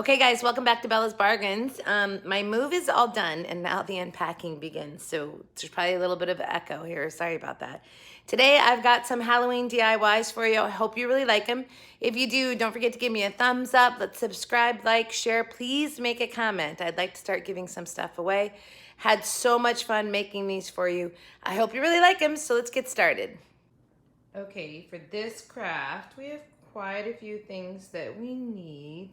Okay guys, welcome back to Bella's Bargains. My move is all done and now the unpacking begins. So there's probably a little bit of echo here. Sorry about that. Today I've got some Halloween DIYs for you. I hope you really like them. If you do, don't forget to give me a thumbs up. Let's subscribe, like, share. Please make a comment. I'd like to start giving some stuff away. Had so much fun making these for you. I hope you really like them, so let's get started. Okay, for this craft, we have quite a few things that we need.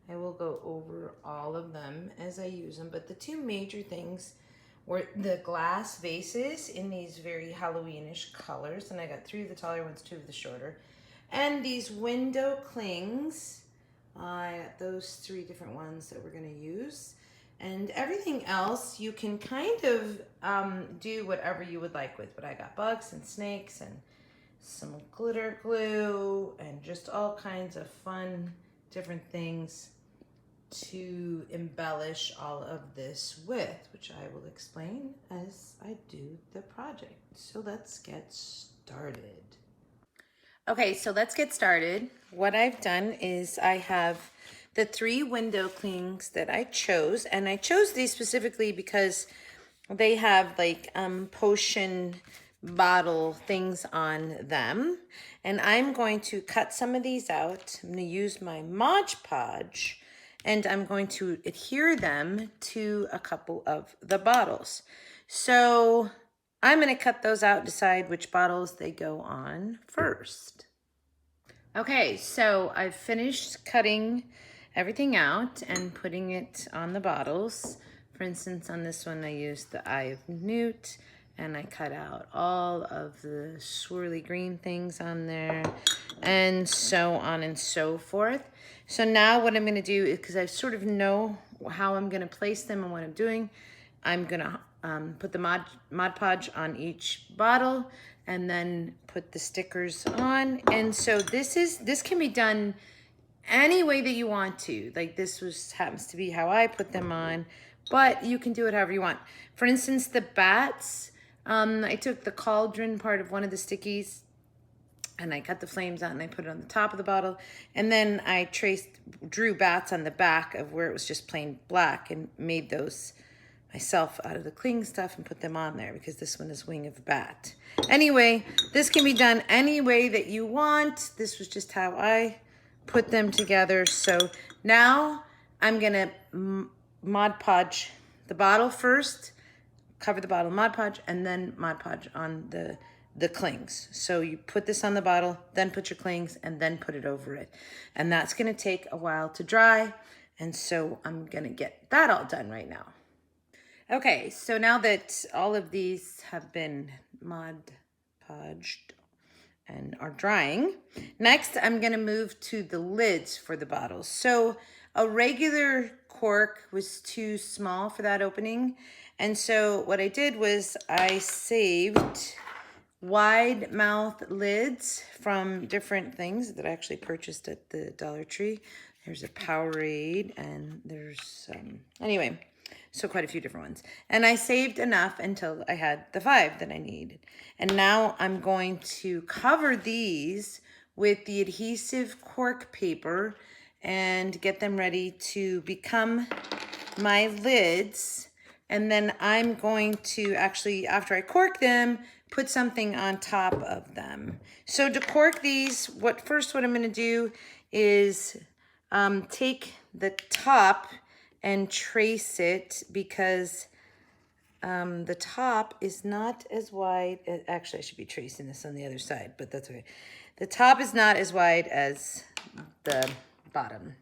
I will go over all of them as I use them, but the two major things were the glass vases in these very Halloweenish colors, and I got 3 of the taller ones, 2 of the shorter, and these window clings. I got those 3 different ones that we're going to use, and everything else you can kind of do whatever you would like with, but I got bugs and snakes and some glitter glue and just all kinds of fun different things to embellish all of this with, which I will explain as I do the project. So let's get started. Okay, so let's get started. What I've done is I have the 3 window clings that I chose, and I chose these specifically because they have like potion bottle things on them, and I'm going to cut some of these out. I'm going to use my Mod Podge, and I'm going to adhere them to a couple of the bottles. So I'm going to cut those out, decide which bottles they go on first. Okay, so I've finished cutting everything out and putting it on the bottles. For instance, on this one I used the Eye of Newt, and I cut out all of the swirly green things on there, and so on and so forth. So now what I'm going to do is, because I sort of know how I'm going to place them and what I'm doing, I'm going to put the Mod Podge on each bottle and then put the stickers on. And so this can be done any way that you want to. Like this happens to be how I put them on, but you can do it however you want. For instance, the bats, I took the Cauldron part of one of the stickies and I cut the flames out and I put it on the top of the bottle. And then I drew bats on the back of where it was just plain black and made those myself out of the cling stuff and put them on there because this one is Wing of Bat. Anyway, this can be done any way that you want. This was just how I put them together. So now I'm gonna Mod Podge the bottle first, cover the bottle Mod Podge, and then Mod Podge on the clings. So you put this on the bottle, then put your clings, and then put it over it. And that's gonna take a while to dry. And so I'm gonna get that all done right now. Okay, so now that all of these have been Mod Podged and are drying, next I'm gonna move to the lids for the bottles. So a regular cork was too small for that opening. And so what I did was I saved wide mouth lids from different things that I actually purchased at the Dollar Tree. There's a Powerade and there's, anyway, so quite a few different ones. And I saved enough until I had the 5 that I needed. And now I'm going to cover these with the adhesive cork paper and get them ready to become my lids. And then I'm going to actually, after I cork them, put something on top of them. So to cork these, what I'm gonna do is take the top and trace it, because the top is not as wide. Actually, I should be tracing this on the other side, but that's okay. The top is not as wide as the bottom.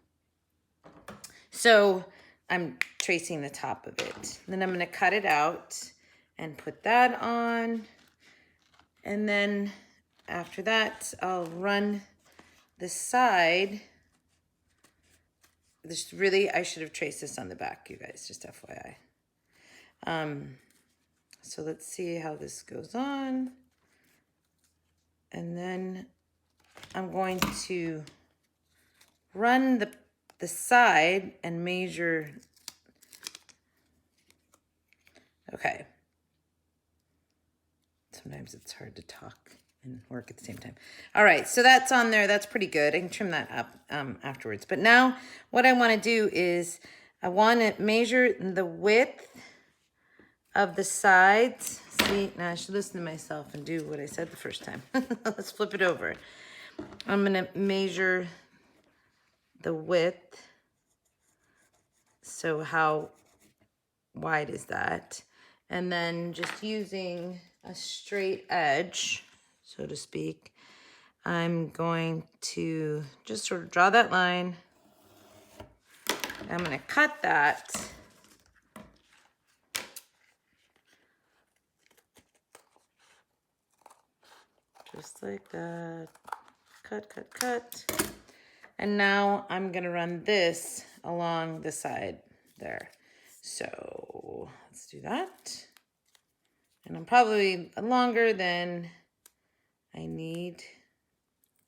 So I'm tracing the top of it. Then I'm gonna cut it out and put that on. And then after that, I'll run the side. I should have traced this on the back, you guys, just FYI. So let's see how this goes on. And then I'm going to run the side and measure. Okay. Sometimes it's hard to talk and work at the same time. All right, so that's on there. That's pretty good. I can trim that up afterwards. But now what I want to do is I want to measure the width of the sides. See, now I should listen to myself and do what I said the first time. Let's flip it over. I'm going to measure the width. So how wide is that? And then just using a straight edge, so to speak, I'm going to just sort of draw that line. I'm going to cut that. Just like that. Cut, cut, cut. And now I'm going to run this along the side there. So let's do that. And I'm probably longer than I need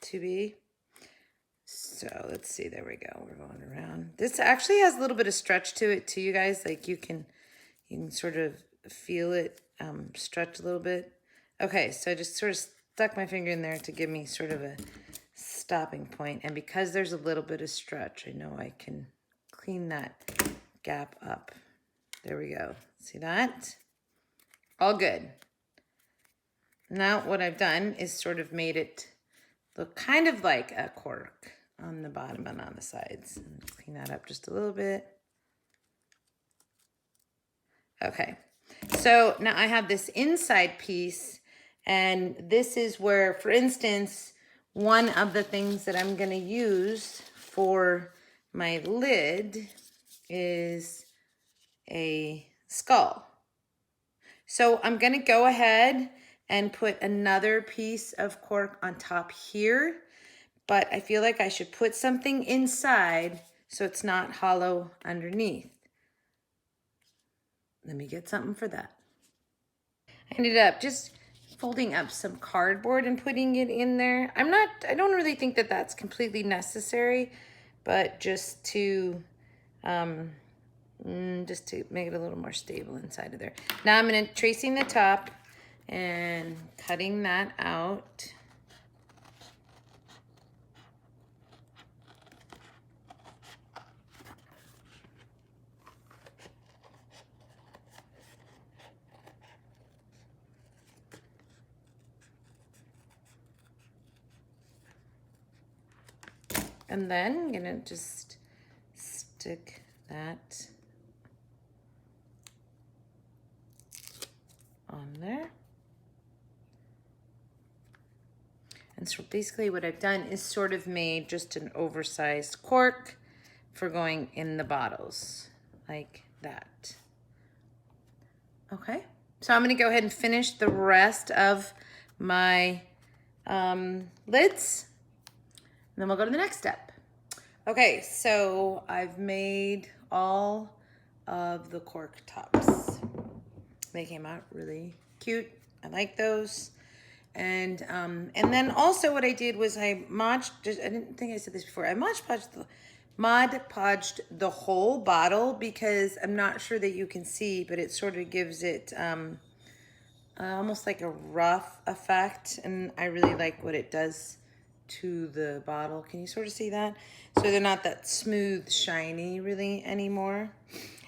to be. So let's see, there we go. We're going around. This actually has a little bit of stretch to it too, you guys. Like you can sort of feel it stretch a little bit. Okay, so I just sort of stuck my finger in there to give me sort of a stopping point. And because there's a little bit of stretch, I know I can clean that gap up. There we go. See that? All good. Now what I've done is sort of made it look kind of like a cork on the bottom and on the sides. Clean that up just a little bit. Okay, so now I have this inside piece, and this is where, for instance, one of the things that I'm gonna use for my lid is a skull. So I'm gonna go ahead and put another piece of cork on top here, but I feel like I should put something inside so it's not hollow underneath. Let me get something for that. I ended up just folding up some cardboard and putting it in there. I don't really think that that's completely necessary, but just to make it a little more stable inside of there. Now I'm gonna tracing the top and cutting that out. And then I'm gonna just stick that on there. And so basically what I've done is sort of made just an oversized cork for going in the bottles, like that. Okay, so I'm gonna go ahead and finish the rest of my lids. And then we'll go to the next step. Okay, so I've made all of the cork tops. They came out really cute. I like those. And then also what I did was I didn't think I said this before. I Mod Podged the whole bottle because I'm not sure that you can see, but it sort of gives it almost like a rough effect. And I really like what it does to the bottle. Can you sort of see that? So they're not that smooth, shiny really anymore.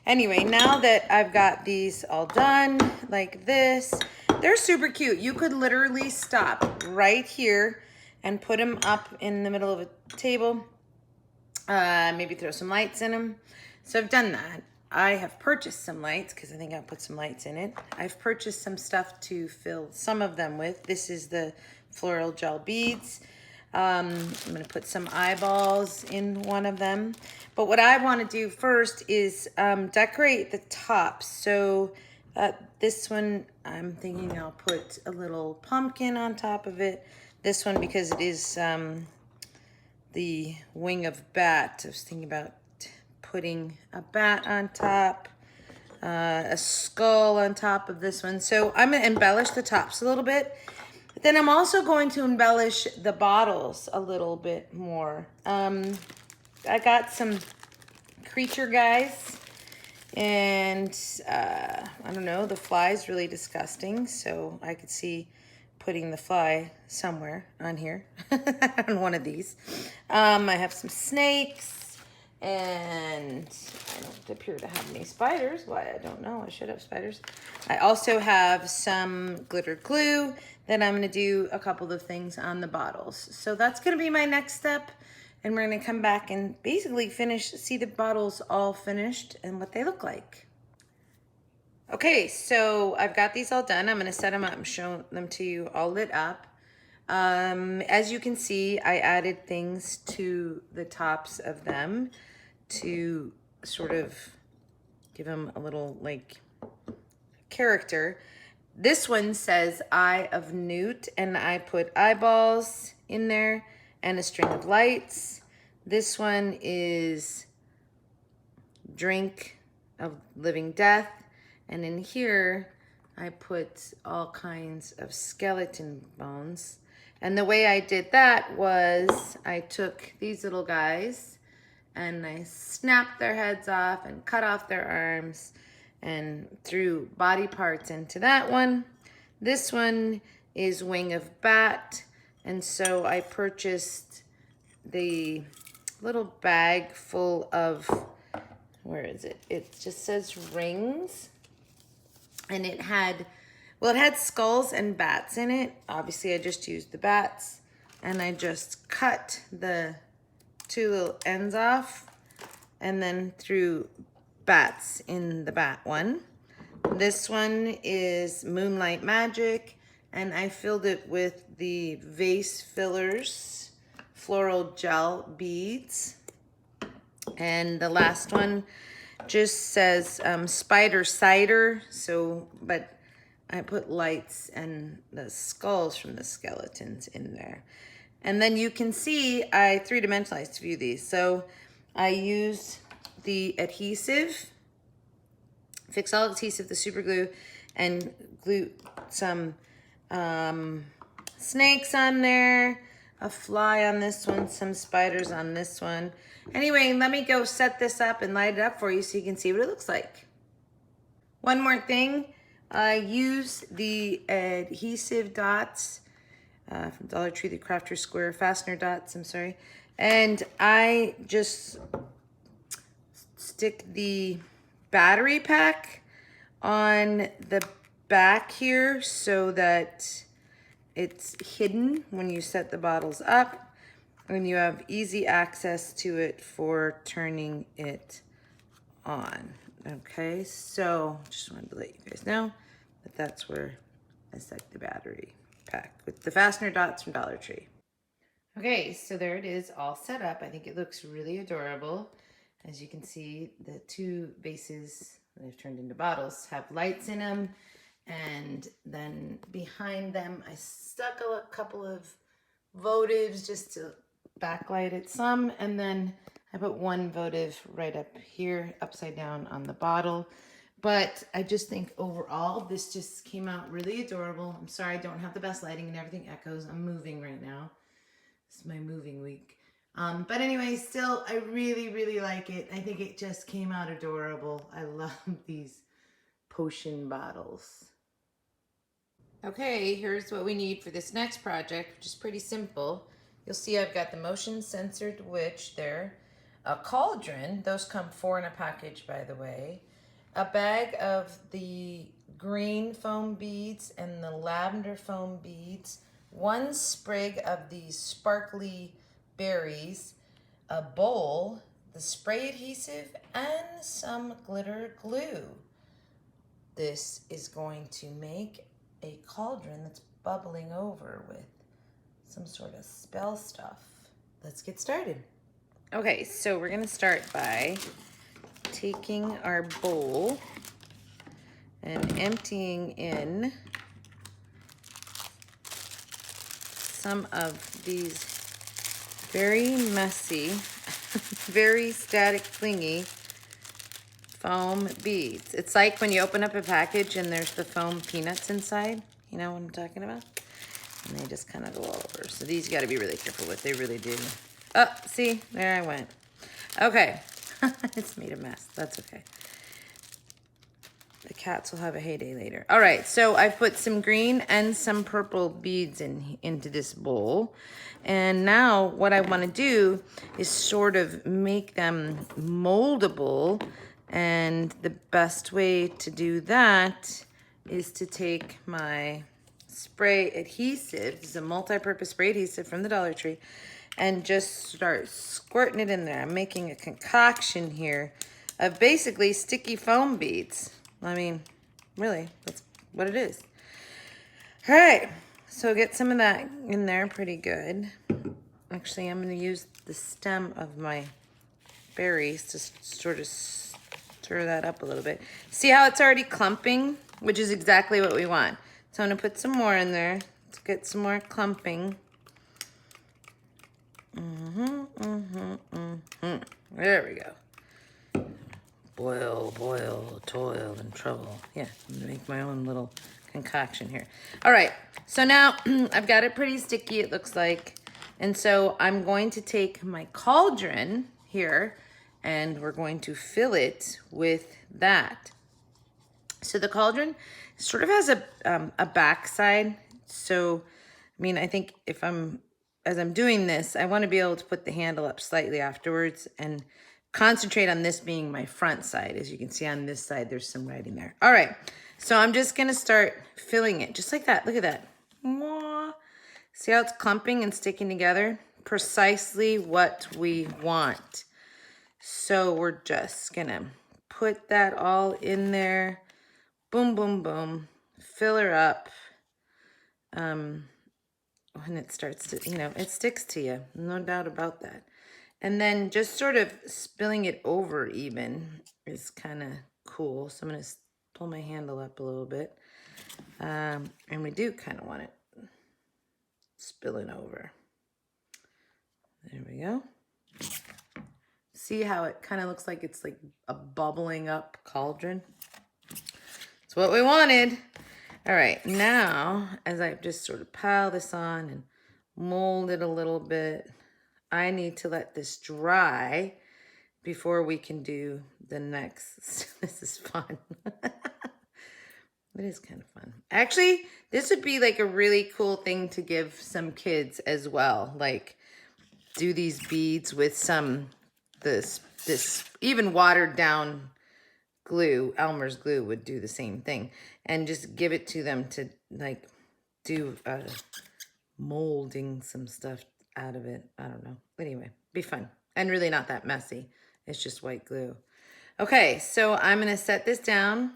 Anyway, now that I've got these all done like this, they're super cute. You could literally stop right here and put them up in the middle of a table. Maybe throw some lights in them. So I've done that. I have purchased some lights because I think I'll put some lights in it. I've purchased some stuff to fill some of them with. This is the floral gel beads. I'm gonna put some eyeballs in one of them. But what I wanna do first is decorate the top. So this one, I'm thinking I'll put a little pumpkin on top of it. This one, because it is the wing of bat, I was thinking about putting a bat on top, a skull on top of this one. So I'm gonna embellish the tops a little bit. Then I'm also going to embellish the bottles a little bit more. I got some creature guys, and I don't know, the fly's really disgusting, so I could see putting the fly somewhere on here, on one of these. I have some snakes, and I don't appear to have any spiders. Why, I don't know. I should have spiders. I also have some glitter glue that I'm gonna do a couple of things on the bottles. So that's gonna be my next step. And we're gonna come back and basically see the bottles all finished and what they look like. Okay, so I've got these all done. I'm gonna set them up and show them to you all lit up. As you can see, I added things to the tops of them to sort of give them a little like character. This one says Eye of Newt, and I put eyeballs in there and a string of lights. This one is Drink of Living Death. And in here, I put all kinds of skeleton bones. And the way I did that was I took these little guys and I snapped their heads off and cut off their arms and threw body parts into that one. This one is Wing of Bat. And so I purchased the little bag full of, where is it? It just says rings. And it had skulls and bats in it. Obviously, I just used the bats. And I just cut the two little ends off and then threw bats in the bat one. This one is Moonlight Magic. And I filled it with the Vase Fillers Floral Gel Beads. And the last one just says Spider Cider, but I put lights and the skulls from the skeletons in there. And then you can see I three-dimensionalized a few of these. So I used the adhesive, Fix All adhesive, the super glue, and glue some snakes on there, a fly on this one, some spiders on this one. Anyway, let me go set this up and light it up for you so you can see what it looks like. One more thing, I use the adhesive dots from DollarTree, the Crafter Square fastener dots, I'm sorry. And I just stick the battery pack on the back here so that it's hidden when you set the bottles up, and you have easy access to it for turning it on. Okay, so just wanted to let you guys know that that's where I set the battery pack with the fastener dots from Dollar Tree. Okay, so there it is, all set up. I think it looks really adorable. As you can see, the two bases that I've turned into bottles have lights in them. And then behind them, I stuck a couple of votives just to backlight it some. And then I put one votive right up here, upside down on the bottle. But I just think overall, this just came out really adorable. I'm sorry I don't have the best lighting and everything echoes. I'm moving right now. This is my moving week. But anyway, still, I really, really like it. I think it just came out adorable. I love these potion bottles. Okay, here's what we need for this next project, which is pretty simple. You'll see I've got the motion censored witch there, a cauldron, those come 4 in a package by the way, a bag of the green foam beads and the lavender foam beads, 1 sprig of these sparkly berries, a bowl, the spray adhesive, and some glitter glue. This is going to make a cauldron that's bubbling over with some sort of spell stuff. Let's get started. Okay, so we're gonna start by taking our bowl and emptying in some of these very messy, very static clingy foam beads. It's like when you open up a package and there's the foam peanuts inside. You know what I'm talking about? And they just kind of go all over. So these you got to be really careful with. They really do. Oh, see? There I went. Okay. It's made a mess. That's okay. The cats will have a heyday later. All right, so I've put some green and some purple beads into this bowl. And now what I want to do is sort of make them moldable. And the best way to do that is to take my spray adhesive, this is a multi-purpose spray adhesive from the Dollar Tree, and just start squirting it in there. I'm making a concoction here of basically sticky foam beads. I mean, really, that's what it is. All right, so get some of that in there pretty good. Actually, I'm gonna use the stem of my berries to sort of stir that up a little bit. See how it's already clumping, which is exactly what we want. So I'm gonna put some more in there. Let's get some more clumping. There we go. Boil, boil, toil, and trouble. Yeah, I'm gonna make my own little concoction here. All right, so now I've got it pretty sticky, it looks like. And so I'm going to take my cauldron here and we're going to fill it with that. So the cauldron sort of has a backside. So, I mean, I think as I'm doing this, I want to be able to put the handle up slightly afterwards and concentrate on this being my front side. As you can see on this side, there's some writing there. All right, so I'm just gonna start filling it just like that. Look at that. Mwah. See how it's clumping and sticking together? Precisely what we want. So we're just gonna put that all in there. Boom, boom, boom. Fill her up. When it starts to, it sticks to you. No doubt about that. And then just sort of spilling it over even is kind of cool. So I'm going to pull my handle up a little bit. And we do kind of want it spilling over. There we go. See how it kind of looks like it's like a bubbling up cauldron? It's what we wanted. All right, now as I just sort of pile this on and mold it a little bit, I need to let this dry before we can do the next. This is fun. It is kind of fun. Actually, this would be like a really cool thing to give some kids as well. Like do these beads with some, this even watered down glue, Elmer's glue would do the same thing. And just give it to them to like do molding some stuff out of it. I don't know. Anyway, be fun. And really not that messy. It's just white glue. Okay, so I'm gonna set this down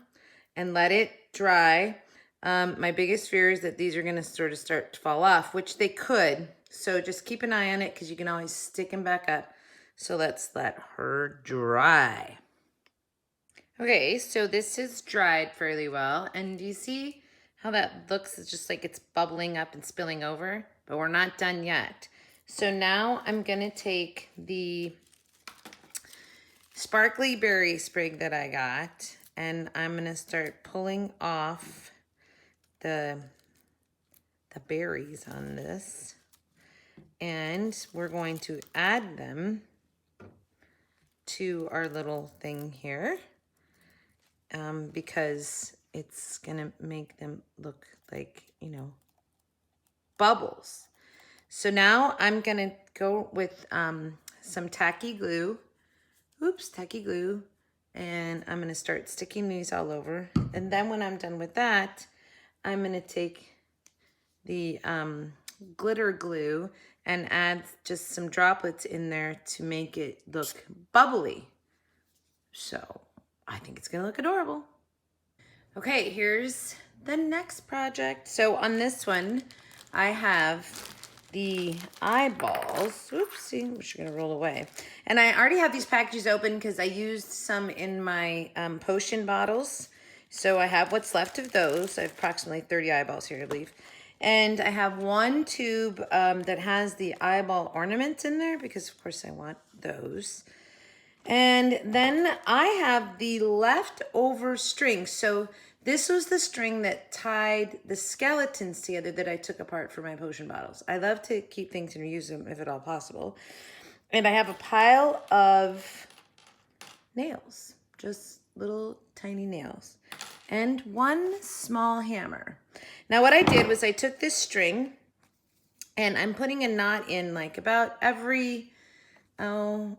and let it dry. My biggest fear is that these are gonna sort of start to fall off, which they could. So just keep an eye on it because you can always stick them back up. So let's let her dry. Okay, so this is dried fairly well. And do you see how that looks? It's just like it's bubbling up and spilling over, but we're not done yet. So now I'm gonna take the sparkly berry sprig that I got and I'm gonna start pulling off the berries on this. And we're going to add them to our little thing here. Because it's gonna make them look like, bubbles. So now I'm gonna go with some tacky glue. Oops, tacky glue. And I'm gonna start sticking these all over. And then when I'm done with that, I'm gonna take the glitter glue and add just some droplets in there to make it look bubbly. So I think it's gonna look adorable. Okay, here's the next project. So on this one, I have the eyeballs. Oopsie, I'm just gonna roll away. And I already have these packages open because I used some in my potion bottles. So I have what's left of those. I have approximately 30 eyeballs here, I believe. And I have one tube that has the eyeball ornaments in there because of course I want those. And then I have the leftover string. So this was the string that tied the skeletons together that I took apart for my potion bottles. I love to keep things and reuse them if at all possible. And I have a pile of nails, just little tiny nails. and 1 small hammer. Now what I did was I took this string and I'm putting a knot in like about every, I'm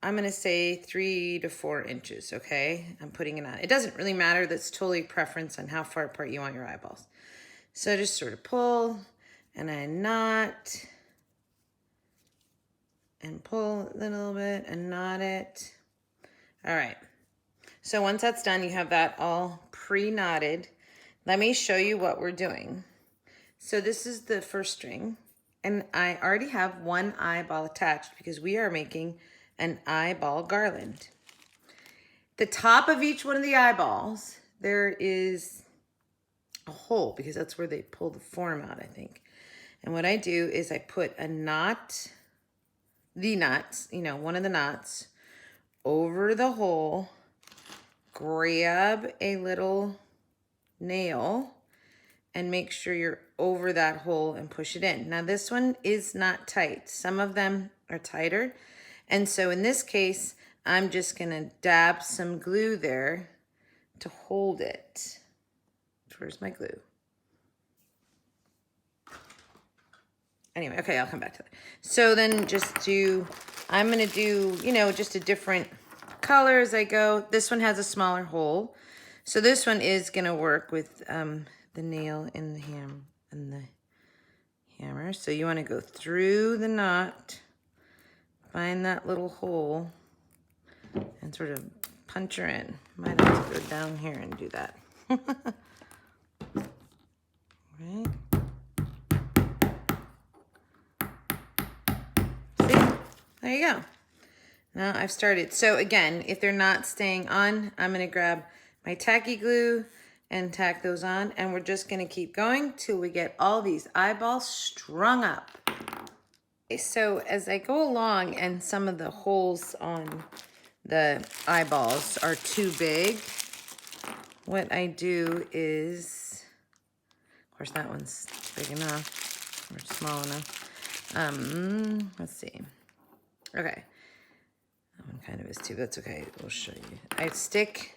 gonna say 3 to 4 inches, okay? I'm putting a knot. It doesn't really matter, that's totally preference on how far apart you want your eyeballs. So just sort of pull and I knot and pull a little bit and knot it. All right, so once that's done, you have that all pre-knotted. Let me show you what we're doing. So this is the first string, and I already have 1 eyeball attached because we are making an eyeball garland. The top of each one of the eyeballs, there is a hole because that's where they pull the form out, I think. And what I do is I put a knot, the knots, you know, one of the knots over the hole, grab a little nail and make sure you're over that hole and push it in. Now this one is not tight. Some of them are tighter. And so in this case, I'm just gonna dab some glue there to hold it. Where's my glue? Anyway, okay, I'll come back to that. So then I'm gonna do, you know, just a different color as I go. This one has a smaller hole. So this one is gonna work with the nail and the hammer. So you wanna go through the knot, find that little hole, and sort of punch her in. Might have to go down here and do that. Right. See? There you go. Now I've started. So again, if they're not staying on, I'm gonna grab my tacky glue and tack those on, and we're just gonna keep going till we get all these eyeballs strung up. Okay, so as I go along and some of the holes on the eyeballs are too big, what I do is, of course that one's big enough or small enough. Let's see. Okay, that one kind of is too, that's okay, we'll show you. I stick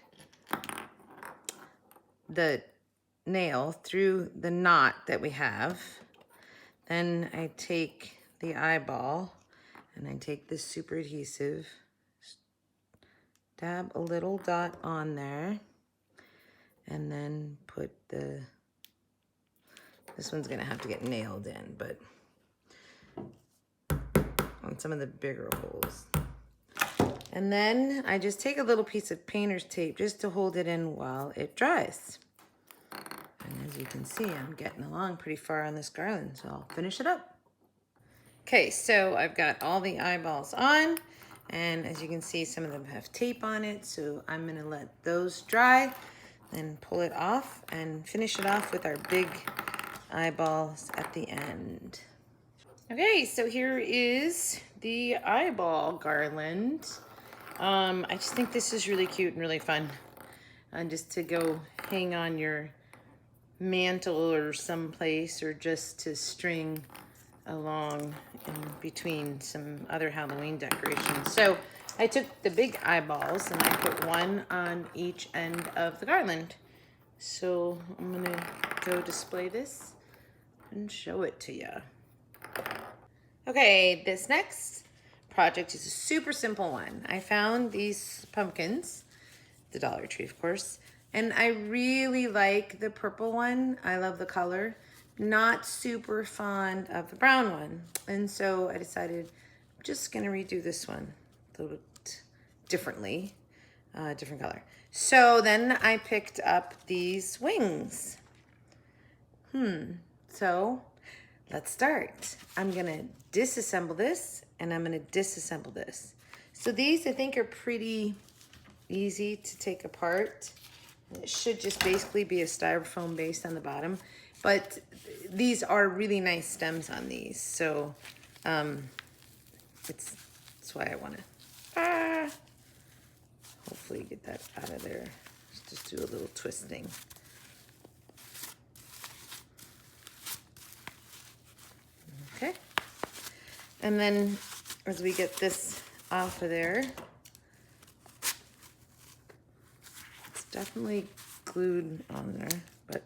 the nail through the knot that we have. Then I take the eyeball and I take this super adhesive, dab a little dot on there, and then put this one's gonna have to get nailed in, but on some of the bigger holes. And then I just take a little piece of painter's tape just to hold it in while it dries. And as you can see, I'm getting along pretty far on this garland, so I'll finish it up. Okay, so I've got all the eyeballs on, and as you can see, some of them have tape on it, so I'm gonna let those dry, then pull it off and finish it off with our big eyeballs at the end. Okay, so here is the eyeball garland. I just think this is really cute and really fun. Just to go hang on your mantle or someplace, or just to string along in between some other Halloween decorations. So I took the big eyeballs and I put 1 on each end of the garland. So I'm gonna go display this and show it to you. Okay, this next project is a super simple one. I found these pumpkins, the Dollar Tree, of course, and I really like the purple one. I love the color. Not super fond of the brown one. And so I decided I'm just gonna redo this one a little bit differently, different color. So then I picked up these wings. So let's start. I'm gonna disassemble this and I'm gonna disassemble this. So these I think are pretty easy to take apart. It should just basically be a styrofoam base on the bottom, but these are really nice stems on these. So that's why I wanna hopefully get that out of there. Let's just do a little twisting. Okay. And then as we get this off of there, it's definitely glued on there, but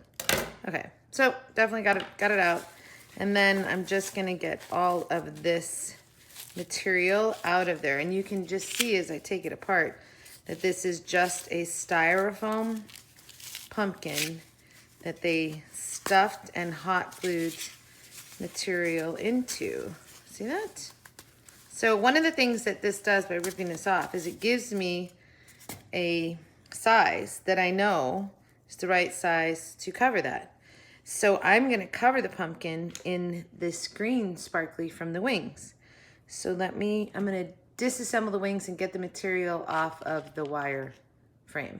okay. So definitely got it out. And then I'm just gonna get all of this material out of there. And you can just see as I take it apart that this is just a styrofoam pumpkin that they stuffed and hot glued material into. See that? So one of the things that this does by ripping this off is it gives me a size that I know is the right size to cover that. So I'm gonna cover the pumpkin in this green sparkly from the wings. So I'm gonna disassemble the wings and get the material off of the wire frame.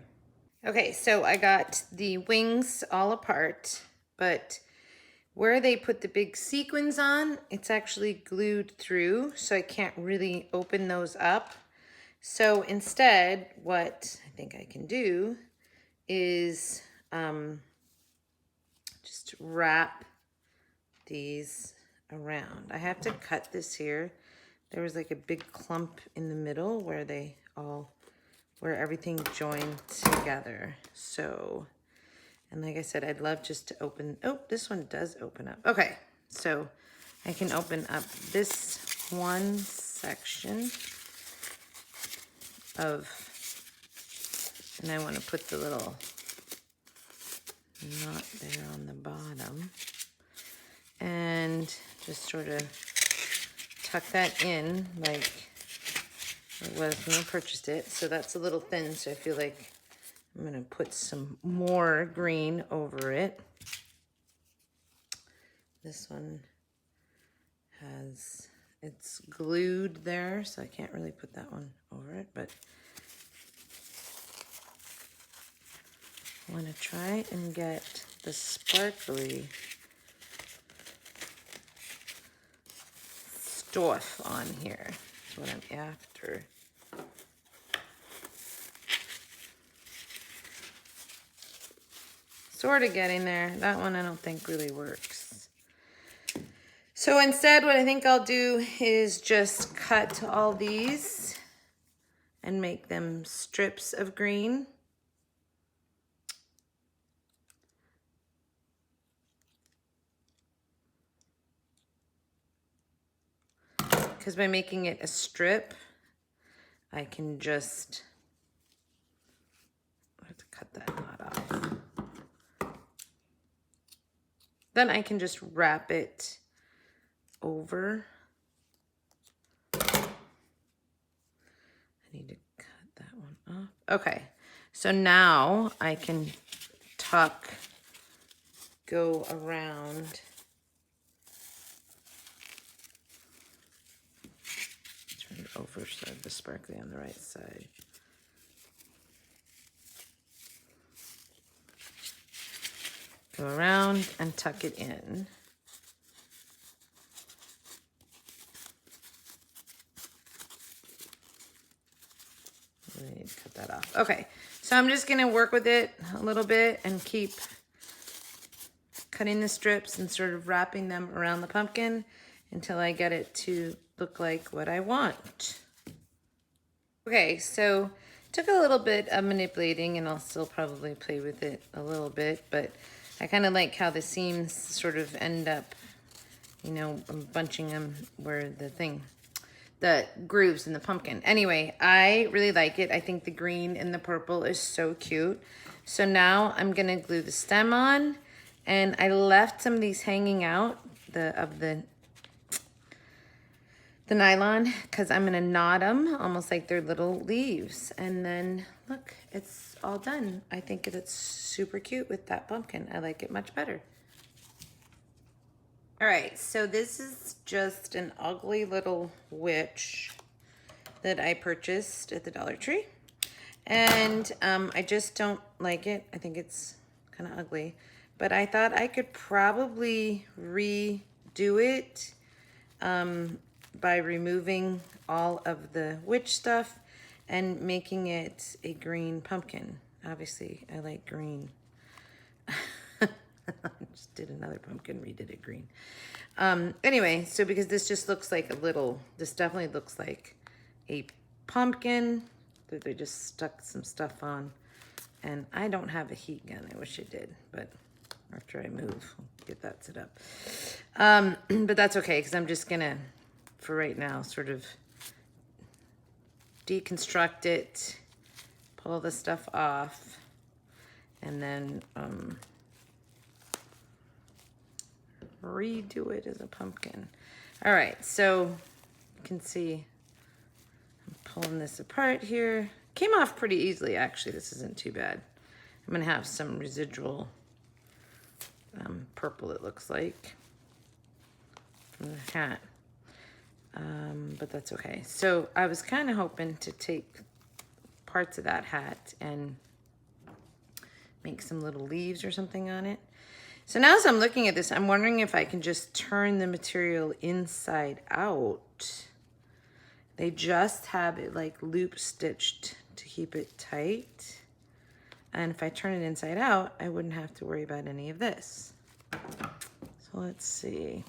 Okay, so I got the wings all apart, but where they put the big sequins on, it's actually glued through, so I can't really open those up. So instead, what I think I can do is just wrap these around. I have to cut this here. There was like a big clump in the middle where where everything joined together. So, and like I said, I'd love just to open, oh, this one does open up. Okay, so I can open up this one section and I want to put the little knot there on the bottom and just sort of tuck that in like it was when I purchased it. So that's a little thin, so I feel like I'm gonna put some more green over it. This one it's glued there, so I can't really put that one over it, but I want to try and get the sparkly stuff on here. That's what I'm after. Sort of getting there. That one I don't think really works. So instead, what I think I'll do is just cut all these and make them strips of green. Because by making it a strip, I can just, I have to cut that knot off. Then I can just wrap it over. I need to cut that one off. Okay, so now I can go around. Turn it over so I have the sparkly on the right side. Go around and tuck it in. I need to cut that off. Okay, so I'm just gonna work with it a little bit and keep cutting the strips and sort of wrapping them around the pumpkin until I get it to look like what I want. Okay, so took a little bit of manipulating, and I'll still probably play with it a little bit, but I kind of like how the seams sort of end up, you know, bunching them where the grooves in the pumpkin. Anyway, I really like it. I think the green and the purple is so cute. So now I'm gonna glue the stem on, and I left some of these hanging out of the nylon because I'm gonna knot them almost like they're little leaves. And then look, it's all done. I think it's super cute with that pumpkin. I like it much better. All right, so this is just an ugly little witch that I purchased at the Dollar Tree. And I just don't like it. I think it's kind of ugly. But I thought I could probably redo it by removing all of the witch stuff and making it a green pumpkin. Obviously, I like green. Just did another pumpkin, redid it green. Anyway, so because this just looks like this definitely looks like a pumpkin that they just stuck some stuff on. And I don't have a heat gun. I wish I did, but after I move, I'll get that set up. But that's okay, because I'm just gonna, for right now, sort of deconstruct it, pull the stuff off, and then redo it as a pumpkin. All right, so you can see I'm pulling this apart here. Came off pretty easily, actually. This isn't too bad. I'm gonna have some residual purple, it looks like, from the hat. But that's okay. So I was kind of hoping to take parts of that hat and make some little leaves or something on it. So now as I'm looking at this, I'm wondering if I can just turn the material inside out. They just have it like loop stitched to keep it tight. And if I turn it inside out, I wouldn't have to worry about any of this. So let's see.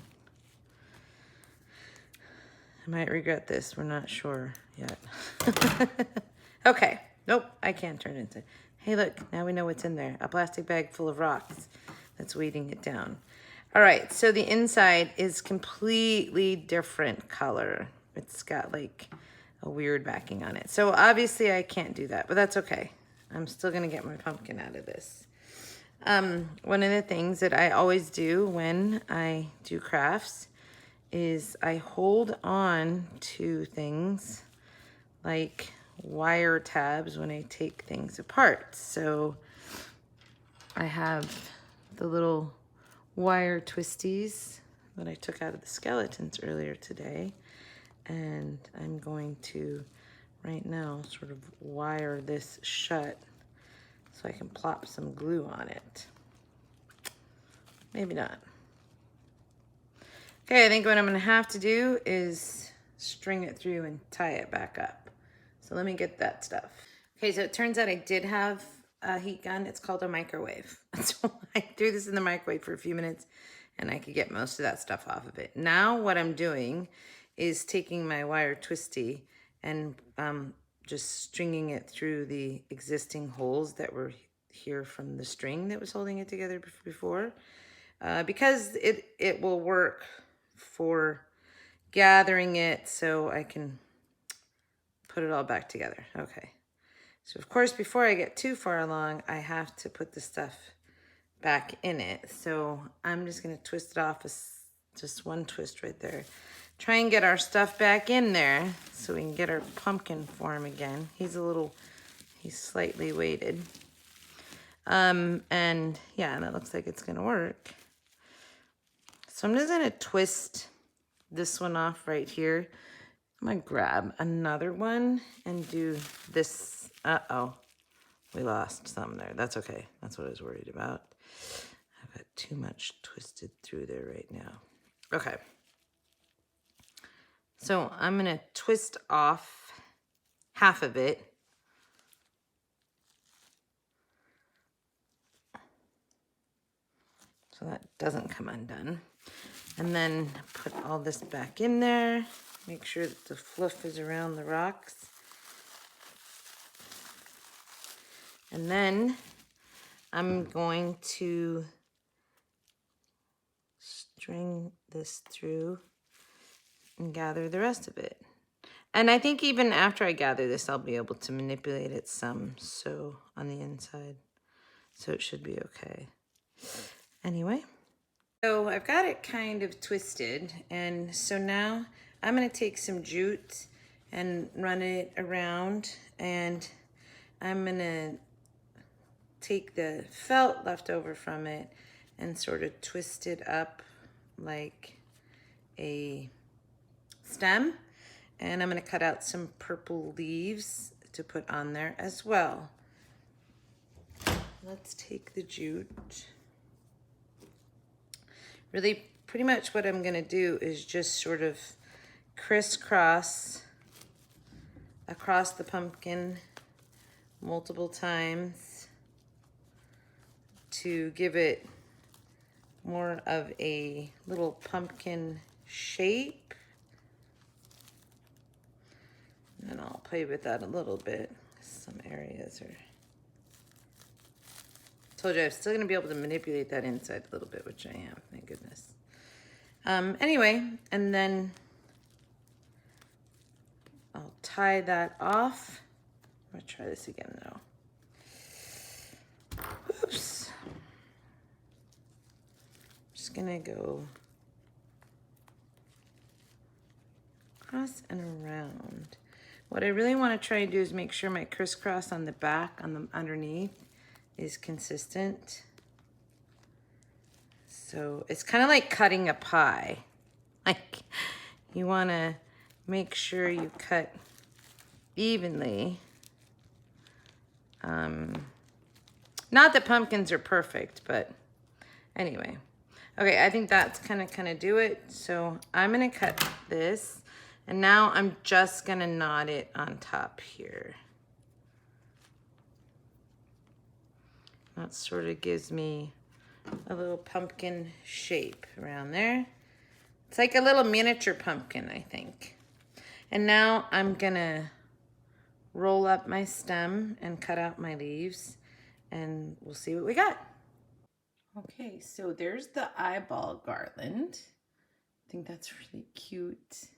I might regret this. We're not sure yet. Okay. Nope, I can't turn it inside. Hey, look, now we know what's in there. A plastic bag full of rocks that's weighting it down. All right, so the inside is completely different color. It's got like a weird backing on it. So obviously I can't do that, but that's okay. I'm still gonna get my pumpkin out of this. One of the things that I always do when I do crafts is I hold on to things like wire tabs when I take things apart. So I have the little wire twisties that I took out of the skeletons earlier today. And I'm going to, right now, sort of wire this shut so I can plop some glue on it. Maybe not. Okay, I think what I'm gonna have to do is string it through and tie it back up. So let me get that stuff. Okay, so it turns out I did have a heat gun. It's called a microwave. So I threw this in the microwave for a few minutes and I could get most of that stuff off of it. Now what I'm doing is taking my wire twisty and just stringing it through the existing holes that were here from the string that was holding it together before, because it will work for gathering it so I can put it all back together. Okay, so of course before I get too far along I have to put the stuff back in it. So I'm just gonna twist it off, just one twist right there. Try and get our stuff back in there so we can get our pumpkin form again. He's slightly weighted. And yeah, that looks like it's gonna work. So I'm just gonna twist this one off right here. I'm gonna grab another one and do this. Uh-oh, we lost some there. That's okay, that's what I was worried about. I've got too much twisted through there right now. Okay. So I'm gonna twist off half of it. So that doesn't come undone. And then put all this back in there. Make sure that the fluff is around the rocks. And then I'm going to string this through and gather the rest of it. And I think even after I gather this, I'll be able to manipulate it some, so on the inside. So it should be okay. Anyway, so I've got it kind of twisted, and so now I'm gonna take some jute and run it around, and I'm gonna take the felt left over from it and sort of twist it up like a stem. And I'm gonna cut out some purple leaves to put on there as well. Let's take the jute. Really, pretty much what I'm gonna do is just sort of crisscross across the pumpkin multiple times to give it more of a little pumpkin shape. And I'll play with that a little bit. Some areas are told you I'm still gonna be able to manipulate that inside a little bit, which I am, thank goodness. Anyway, and then I'll tie that off. I'm gonna try this again though. Oops. Just gonna go across and around. What I really want to try and do is make sure my crisscross on the back, on the underneath, is consistent. So it's kind of like cutting a pie. Like you want to make sure you cut evenly. Not that pumpkins are perfect, but anyway. Okay, I think that's kind of do it. So I'm gonna cut this, and now I'm just gonna knot it on top here. That sort of gives me a little pumpkin shape around there. It's like a little miniature pumpkin, I think. And now I'm gonna roll up my stem and cut out my leaves, and we'll see what we got. Okay, so there's the eyeball garland. I think that's really cute.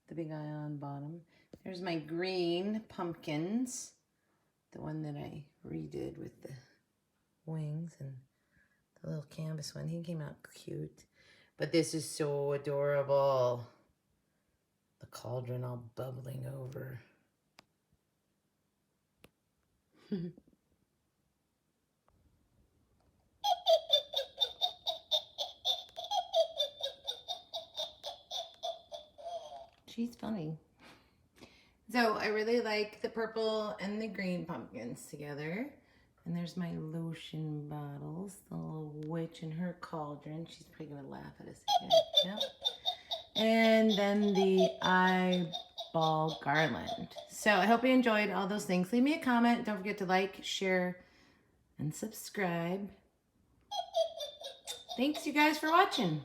The big eye on bottom. There's my green pumpkins. The one that I redid with the wings and the little canvas one. He came out cute. But this is so adorable. The cauldron all bubbling over. She's funny. So I really like the purple and the green pumpkins together. And there's my lotion bottles, the little witch and her cauldron. She's probably gonna laugh at us again. Yep. And then the eyeball garland. So I hope you enjoyed all those things. Leave me a comment. Don't forget to like, share, and subscribe. Thanks you guys for watching.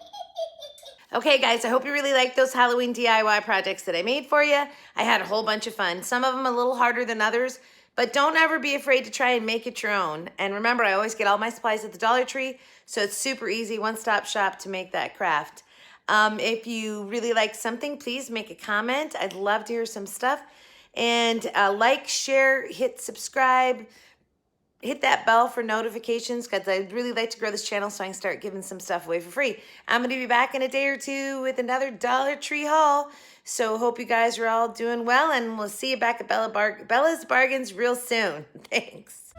Okay guys, I hope you really liked those Halloween DIY projects that I made for you. I had a whole bunch of fun. Some of them a little harder than others, but don't ever be afraid to try and make it your own. And remember, I always get all my supplies at the Dollar Tree, so it's super easy, one-stop shop to make that craft. If you really like something, please make a comment. I'd love to hear some stuff. And like, share, hit subscribe. Hit that bell for notifications because I'd really like to grow this channel so I can start giving some stuff away for free. I'm going to be back in a day or two with another Dollar Tree haul. So hope you guys are all doing well, and we'll see you back at Bella's Bargains real soon. Thanks.